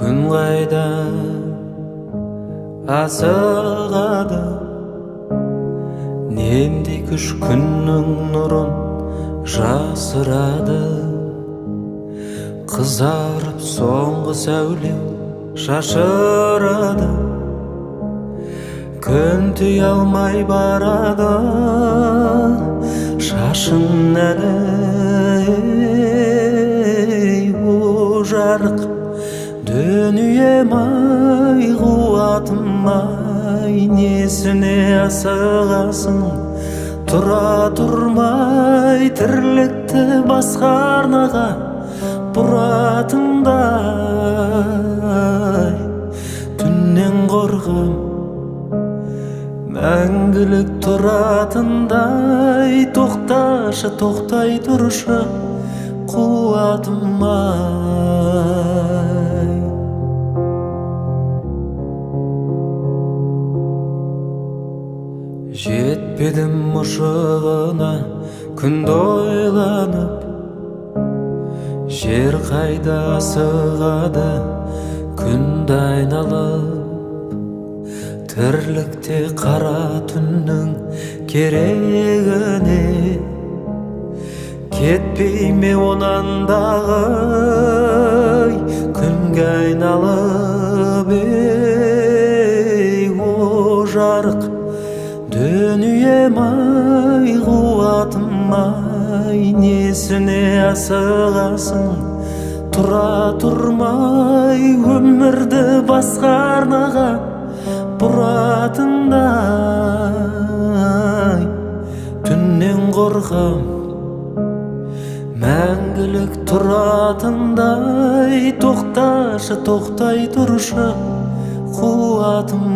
Күн қайда асығады, немде күш күннің нұрын жасырады. Қызарып соңғы сәулем шашырады, күн түйе алмай барады. Шашын әлі о жарық дүнием-ай, қуатым-ай, несіне асығасың? Тұра тұрмай тірлікті басқа арнаға бұратындай. Түннен қорқам мәңгілік тұратындай. Тоқташы, тоқтай тұршы қуатым-ай. Жетпедім мұшығына күнді ойланып, жер қайда асығады күнді айналып. Тірлікте қара түннің керегіне кетпей ме онандағы күнге айналып. Ей о жарық дүнием-ай, қуатым-ай, несіне асығасың? Тұра тұрмай өмірді басқа арнаға бұратындай. Түннен қорқам мәңгілік тұратындай. Тоқташы, тоқтай тұршы қуатым-ай.